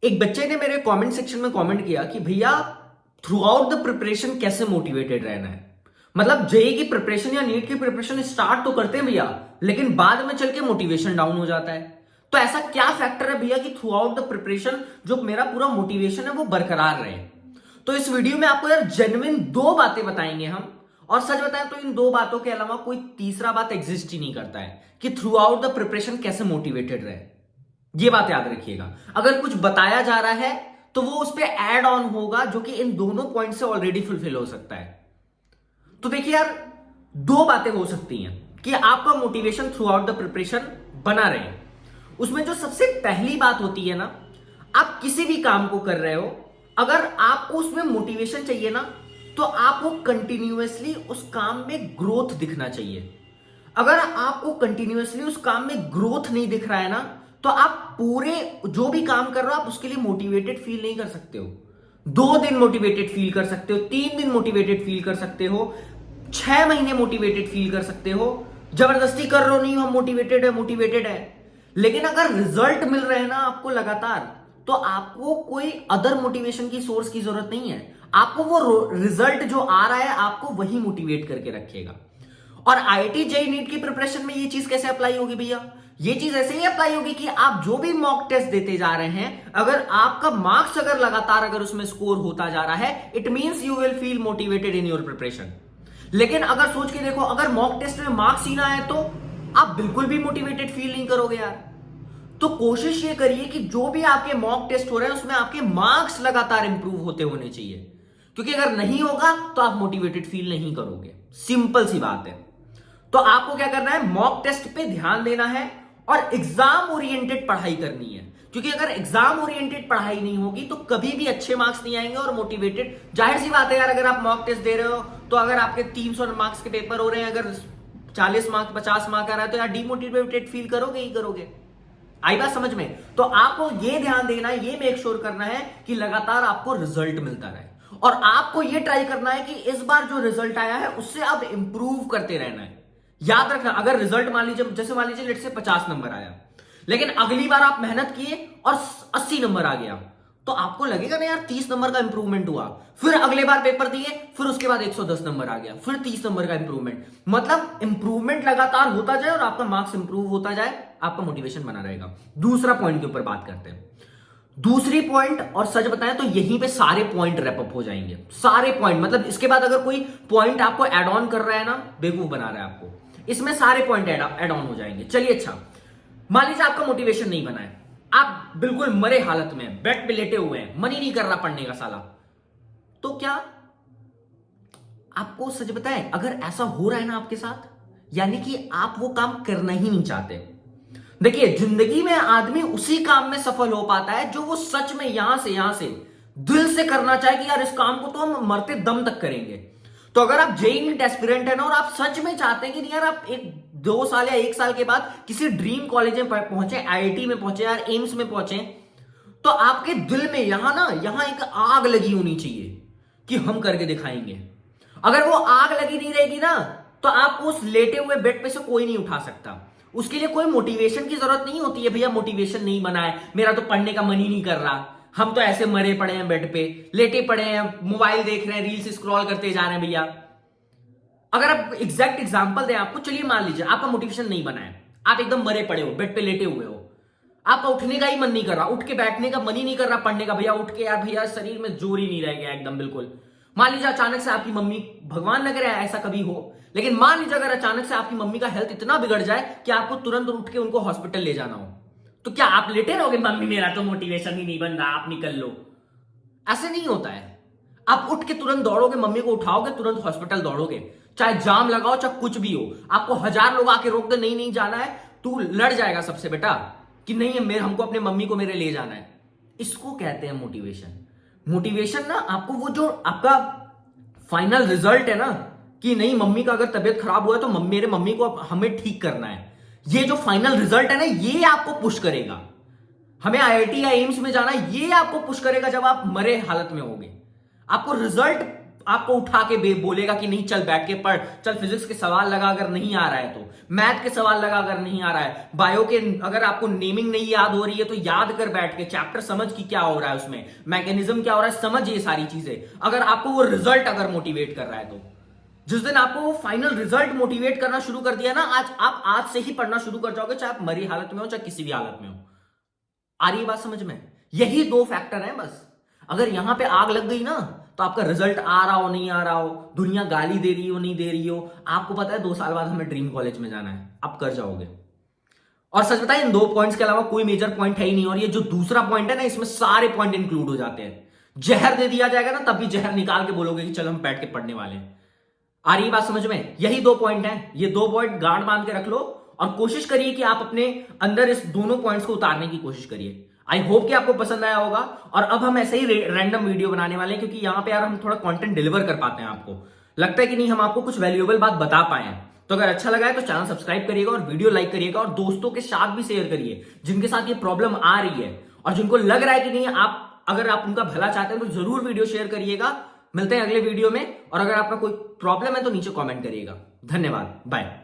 एक बच्चे ने मेरे कमेंट सेक्शन में कमेंट किया कि भैया थ्रू आउट द प्रिपरेशन कैसे मोटिवेटेड रहना है। मतलब जेई की प्रिपरेशन या नीट की प्रिपरेशन स्टार्ट तो करते हैं भैया, लेकिन बाद में चल के मोटिवेशन डाउन हो जाता है। तो ऐसा क्या फैक्टर है भैया कि थ्रू आउट द प्रिपरेशन जो मेरा पूरा मोटिवेशन है वो बरकरार रहे। तो इस वीडियो में आपको यार जेन्युइन दो बातें बताएंगे हम। और सच बताएं तो इन दो बातों के अलावा कोई तीसरा बात एग्जिस्ट ही नहीं करता है कि थ्रू आउट द प्रिपरेशन कैसे मोटिवेटेड रहे। ये बात याद रखिएगा, अगर कुछ बताया जा रहा है तो वो उस पर एड ऑन होगा जो कि इन दोनों पॉइंट से ऑलरेडी फुलफिल हो सकता है। तो देखिए यार, दो बातें हो सकती हैं कि आपका motivation through out the preparation बना रहे। उसमें जो सबसे पहली बात होती है ना, आप किसी भी काम को कर रहे हो, अगर आपको उसमें मोटिवेशन चाहिए ना, तो आपको कंटिन्यूअसली उस काम में ग्रोथ दिखना चाहिए। अगर आपको कंटिन्यूअसली उस काम में ग्रोथ नहीं दिख रहा है ना, तो आप पूरे जो भी काम कर रहे हो आप उसके लिए मोटिवेटेड फील नहीं कर सकते हो। 2 दिन मोटिवेटेड फील कर सकते हो, 3 दिन मोटिवेटेड फील कर सकते हो, 6 महीने मोटिवेटेड फील कर सकते हो। जबरदस्ती कर रहे हो नहीं, हम मोटिवेटेड है। लेकिन अगर रिजल्ट मिल रहे हैं ना आपको लगातार, तो आपको कोई अदर मोटिवेशन की सोर्स की जरूरत नहीं है। आपको वो रिजल्ट जो आ रहा है आपको वही मोटिवेट करके रखेगा। और आईआईटी जेईई नीट की प्रिपरेशन में ये चीज कैसे अप्लाई होगी भैया? ये चीज ऐसे ही अप्लाई होगी कि आप जो भी मॉक टेस्ट देते जा रहे हैं, अगर आपका मार्क्स अगर लगातार अगर उसमें स्कोर होता जा रहा है, it means you will feel motivated in your preparation. लेकिन अगर सोच के देखो, अगर मॉक टेस्ट में मार्क्स ही ना आए तो आप बिल्कुल भी मोटिवेटेड फील नहीं करोगे यार। तो कोशिश ये करिए कि जो भी आपके मॉक टेस्ट हो रहे हैं उसमें आपके मार्क्स लगातार इंप्रूव होते होने चाहिए, क्योंकि अगर नहीं होगा तो आप मोटिवेटेड फील नहीं करोगे। सिंपल सी बात है। तो आपको क्या करना है, मॉक टेस्ट पे ध्यान देना है और एग्जाम ओरिएंटेड पढ़ाई करनी है। क्योंकि अगर एग्जाम ओरिएंटेड पढ़ाई नहीं होगी तो कभी भी अच्छे मार्क्स नहीं आएंगे। और मोटिवेटेड, जाहिर सी बात है यार, अगर आप मॉक टेस्ट दे रहे हो तो अगर आपके 300 मार्क्स के पेपर हो रहे हैं, अगर 40 मार्क्स 50 मार्क्स आ रहा है, तो यार डीमोटिवेटेड फील करोगे ही करोगे। आई बात समझ में? तो आपको ये ध्यान देना है, ये मेक श्योर करना है कि लगातार आपको रिजल्ट मिलता रहे। और आपको ये ट्राई करना है कि इस बार जो रिजल्ट आया है उससे अब इंप्रूव करते रहना है। याद रखना, अगर रिजल्ट मान लीजिए, जैसे मान लीजिए लेट से 50 नंबर आया, लेकिन अगली बार आप मेहनत किए और 80 नंबर आ गया, तो आपको लगेगा ना यार 30 नंबर का इंप्रूवमेंट हुआ। फिर अगले बार पेपर दिए, फिर उसके बाद 110 नंबर आ गया, फिर 30 नंबर का इंप्रूवमेंट। मतलब इंप्रूवमेंट लगातार होता जाए और आपका मार्क्स इंप्रूव होता जाए, आपका मोटिवेशन बना रहेगा। दूसरा पॉइंट के ऊपर बात करते हैं। दूसरी पॉइंट, और सच बताएं तो यहीं पे सारे पॉइंट रैपअप हो जाएंगे। सारे पॉइंट, मतलब इसके बाद अगर कोई पॉइंट आपको एड ऑन कर रहा है ना, बेवकूफ बना रहा है आपको, इसमें सारे पॉइंट एड ऑन हो जाएंगे। चलिए अच्छा, मान लीजिए आपका मोटिवेशन नहीं बना है, आप बिल्कुल मरे हालत में बेड पे लेटे हुए हैं, मन ही नहीं कर रहा पढ़ने का साला, तो क्या आपको सच बताएं, अगर ऐसा हो रहा है ना आपके साथ, यानी कि आप वो काम करना ही नहीं चाहते। देखिए, जिंदगी में आदमी उसी काम में सफल हो पाता है जो वो सच में यहां से दिल से करना चाहे कि यार इस काम को तो हम मरते दम तक करेंगे। तो अगर आप जेईई नीट एस्पिरेंट है ना, और आप सच में चाहते हैं कि यार आप 2 साल या 1 साल के बाद किसी ड्रीम कॉलेज में पहुंचे, आईआईटी में पहुंचे, यार एम्स में पहुंचे, तो आपके दिल में यहां एक आग लगी होनी चाहिए कि हम करके दिखाएंगे। अगर वो आग लगी नहीं रहेगी ना, तो आपको उस लेटे हुए बेड पे से कोई नहीं उठा सकता। उसके लिए कोई मोटिवेशन की जरूरत नहीं होती है। भैया मोटिवेशन नहीं बना है, मेरा तो पढ़ने का मन ही नहीं कर रहा, हम तो ऐसे मरे पड़े हैं बेड पे, लेटे पड़े हैं, मोबाइल देख रहे हैं, रील्स स्क्रॉल करते जा रहे हैं। भैया अगर आप एग्जैक्ट एग्जांपल दें आपको, चलिए मान लीजिए आपका मोटिवेशन नहीं बना है, आप एकदम मरे पड़े हो, बेड पे लेटे हुए हो, आपका उठने का ही मन नहीं कर रहा, उठ के बैठने का मन ही नहीं कर रहा, पढ़ने का, भैया उठ के यार, भैया शरीर में जोर ही नहीं रह गया एकदम बिल्कुल। मान लीजिए अचानक से आपकी मम्मी, भगवान न करे ऐसा कभी हो, लेकिन मान लीजिए अगर अचानक से आपकी मम्मी का हेल्थ इतना बिगड़ जाए कि आपको तुरंत उठ के उनको हॉस्पिटल ले जाना हो, तो क्या आप लेटे रहोगे, मम्मी मेरा तो मोटिवेशन ही नहीं बन रहा, आप निकल लो? ऐसे नहीं होता है। आप उठ के तुरंत दौड़ोगे, मम्मी को उठाओगे, तुरंत हॉस्पिटल दौड़ोगे, चाहे जाम लगाओ, चाहे कुछ भी हो। आपको 1000 लोग आके रोक दे, नहीं नहीं जाना है, तू लड़ जाएगा सबसे बेटा कि नहीं है, हमको अपने मम्मी को मेरे ले जाना है। इसको कहते हैं मोटिवेशन। मोटिवेशन ना आपको वो जो आपका फाइनल रिजल्ट है ना, कि नहीं मम्मी का अगर तबियत खराब हुआ है तो मेरे मम्मी को हमें ठीक करना है, ये जो फाइनल रिजल्ट है ना, ये आपको पुश करेगा। हमें आईआईटी या एम्स में जाना है, ये आपको पुश करेगा जब आप मरे हालत में होगे। आपको रिजल्ट आपको उठा के बोलेगा कि नहीं चल बैठ के पढ़, चल फिजिक्स के सवाल लगा अगर नहीं आ रहा है तो, मैथ के सवाल लगा अगर नहीं आ रहा है, बायो के अगर आपको नेमिंग नहीं याद हो रही है तो याद कर बैठ के, चैप्टर समझ कि क्या हो रहा है उसमें, मैकेनिज्म क्या हो रहा है समझ, ये सारी चीजें। अगर आपको वो रिजल्ट अगर मोटिवेट कर रहा है तो जिस दिन आपको वो फाइनल रिजल्ट मोटिवेट करना शुरू कर दिया ना, आज से ही पढ़ना शुरू कर जाओगे, चाहे आप मरी हालत में हो चाहे किसी भी हालत में हो। आ रही है बात समझ में? यही दो फैक्टर हैं बस। अगर यहां पे आग लग गई ना, तो आपका रिजल्ट आ रहा हो नहीं आ रहा हो, दुनिया गाली दे रही हो नहीं दे रही हो, आपको पता है 2 साल बाद हमें ड्रीम कॉलेज में जाना है, आप कर जाओगे। और सच बताएं, इन 2 पॉइंट्स के अलावा कोई मेजर पॉइंट है ही नहीं। और ये जो दूसरा पॉइंट है ना, इसमें सारे पॉइंट इंक्लूड हो जाते हैं। जहर दे दिया जाएगा ना, तब भी जहर निकाल के बोलोगे कि चल हम बैठ के पढ़ने वाले हैं। आ रही बात समझ में? यही 2 पॉइंट हैं। ये 2 पॉइंट गांड बांध के रख लो और कोशिश करिए कि आप अपने अंदर इस दोनों पॉइंट्स को उतारने की कोशिश करिए। आई होप कि आपको पसंद आया होगा। और अब हम ऐसे ही रैंडम वीडियो बनाने वाले हैं, क्योंकि यहां पे यार हम थोड़ा कंटेंट डिलीवर कर पाते हैं। आपको लगता है कि नहीं हम आपको कुछ वैल्यूएबल बात बता पाए हैं, तो अगर अच्छा लगा है तो चैनल सब्सक्राइब करिएगा और वीडियो लाइक करिएगा और दोस्तों के साथ भी शेयर करिए जिनके साथ ये प्रॉब्लम आ रही है और जिनको लग रहा है कि नहीं अगर आप उनका भला चाहते हैं तो जरूर वीडियो शेयर करिएगा। मिलते हैं अगले वीडियो में। और अगर आपका कोई प्रॉब्लम है तो नीचे कमेंट करिएगा। धन्यवाद, बाय।